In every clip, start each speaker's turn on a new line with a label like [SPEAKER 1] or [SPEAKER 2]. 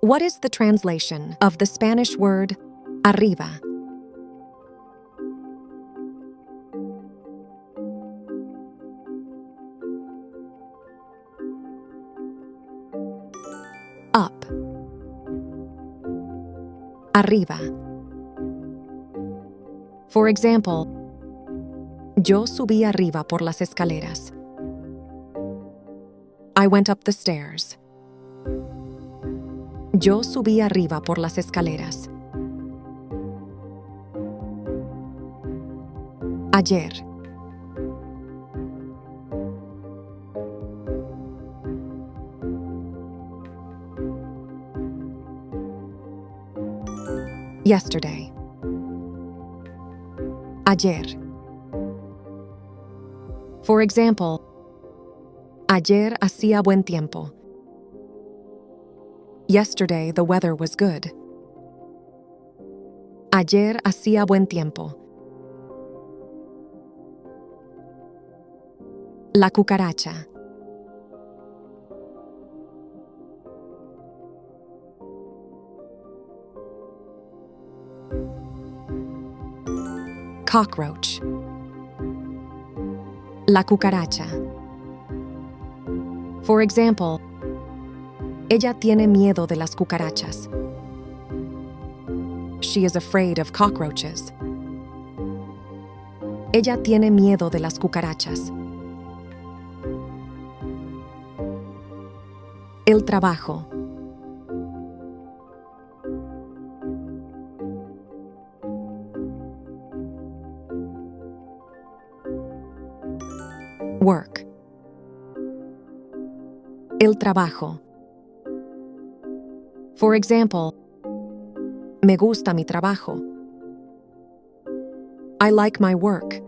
[SPEAKER 1] What is the translation of the Spanish word arriba? Up. Arriba. For example, yo subí arriba por las escaleras. I went up the stairs. Yo subí arriba por las escaleras. Ayer. Yesterday. Ayer. For example, ayer hacía buen tiempo. Yesterday the weather was good. Ayer hacía buen tiempo. La cucaracha. Cockroach. La cucaracha. For example, ella tiene miedo de las cucarachas. She is afraid of cockroaches. Ella tiene miedo de las cucarachas. El trabajo. Work. El trabajo. For example, me gusta mi trabajo. I like my work.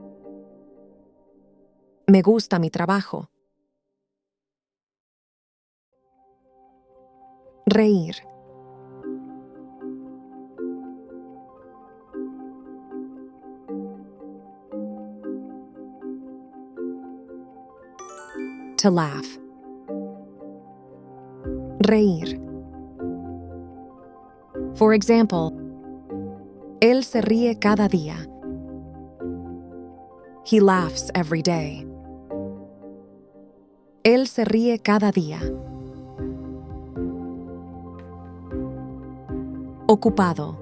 [SPEAKER 1] Me gusta mi trabajo. Reír. To laugh. Reír. For example, él se ríe cada día. He laughs every day. Él se ríe cada día. Ocupado.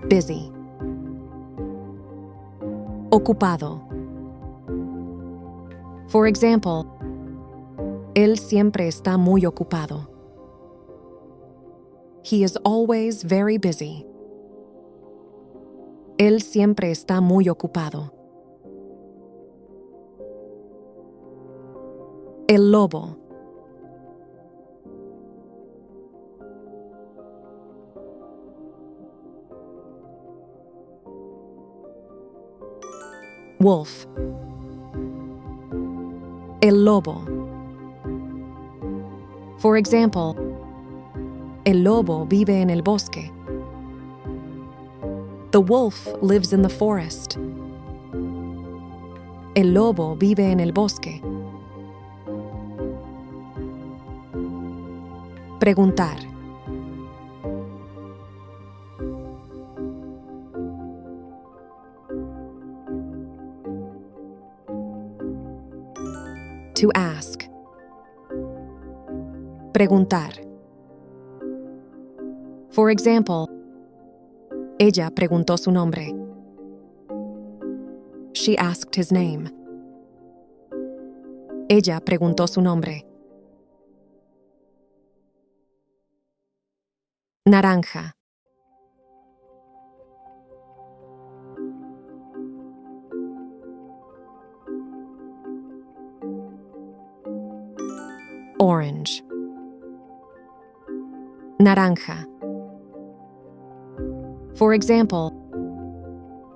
[SPEAKER 1] Busy. Ocupado. For example, él siempre está muy ocupado. He is always very busy. Él siempre está muy ocupado. El lobo. Wolf. El lobo. For example, el lobo vive en el bosque. The wolf lives in the forest. El lobo vive en el bosque. Preguntar. To ask. Preguntar. For example, ella preguntó su nombre. She asked his name. Ella preguntó su nombre. Naranja. Orange. Naranja. For example,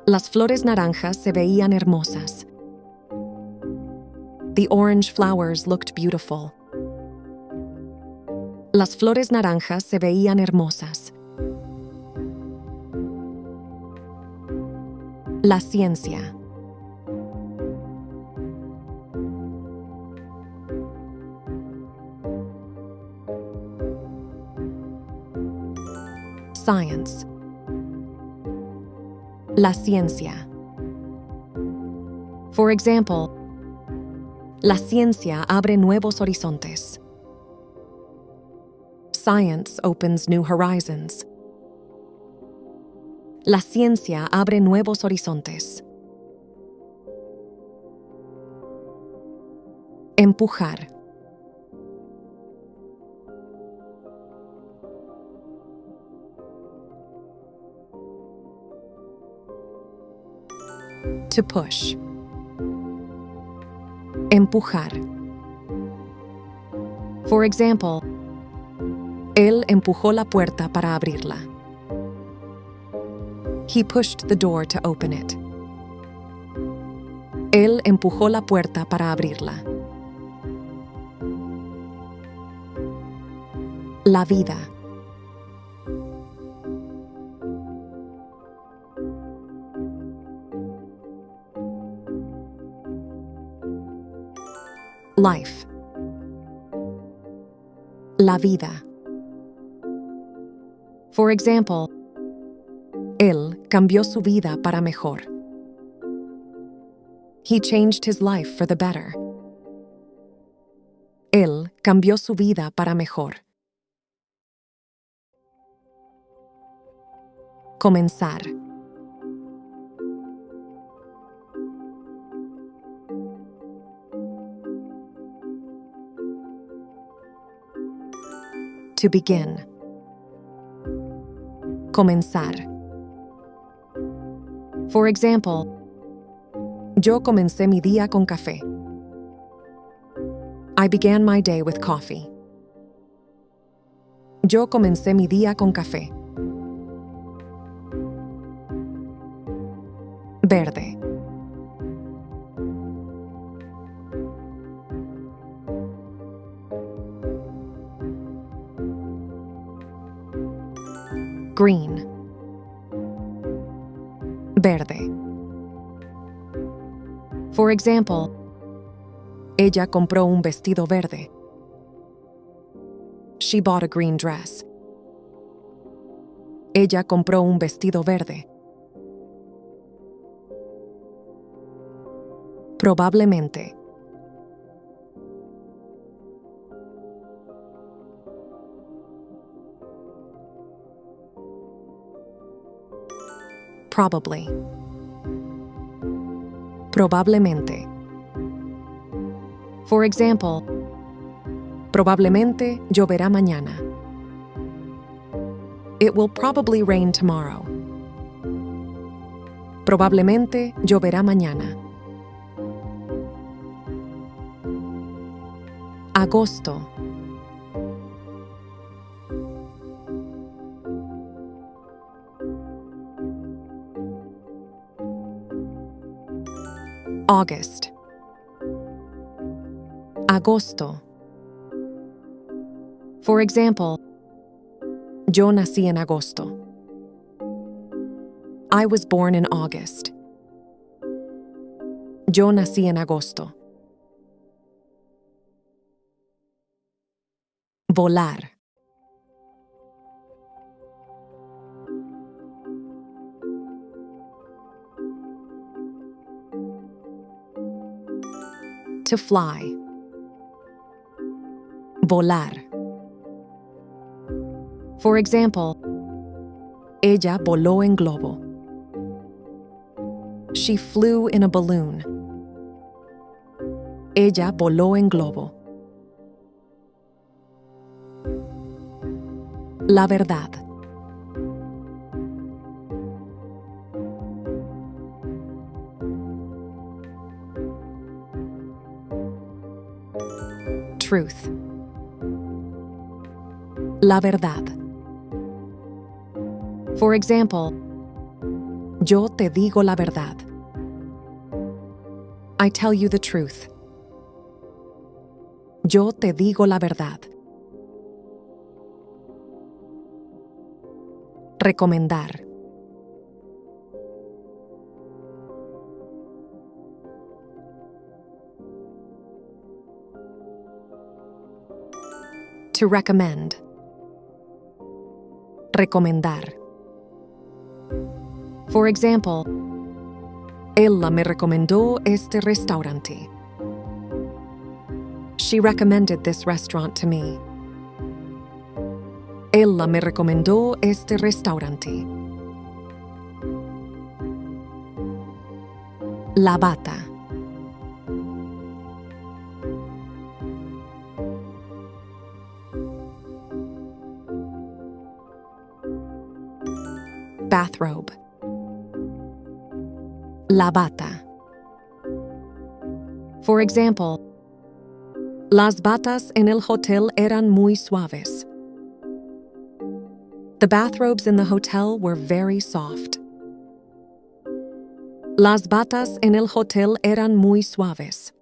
[SPEAKER 1] las flores naranjas se veían hermosas. The orange flowers looked beautiful. Las flores naranjas se veían hermosas. La ciencia. Science. La ciencia. For example, la ciencia abre nuevos horizontes. Science opens new horizons. La ciencia abre nuevos horizontes. Empujar. To push. Empujar. For example, él empujó la puerta para abrirla. He pushed the door to open it. Él empujó la puerta para abrirla. La vida. Life. La vida. For example, él cambió su vida para mejor. He changed his life for the better. Él cambió su vida para mejor. Comenzar. To begin. Comenzar. For example, yo comencé mi día con café. I began my day with coffee. Yo comencé mi día con café. Verde. Green. Verde. For example, ella compró un vestido verde. She bought a green dress. Ella compró un vestido verde. Probablemente. Probably. Probablemente. For example, probablemente lloverá mañana. It will probably rain tomorrow. Probablemente lloverá mañana. Agosto. August. Agosto. For example, yo nací en agosto. I was born in August. Yo nací en agosto. Volar. To fly. Volar. For example, ella voló en globo. She flew in a balloon. Ella voló en globo. La verdad. Truth. La verdad. For example, yo te digo la verdad. I tell you the truth. Yo te digo la verdad. Recomendar. To recommend. Recomendar. For example, ella me recomendó este restaurante. She recommended this restaurant to me. Ella me recomendó este restaurante. La bata. Bathrobe. La bata. For example, las batas en el hotel eran muy suaves. The bathrobes in the hotel were very soft. Las batas en el hotel eran muy suaves.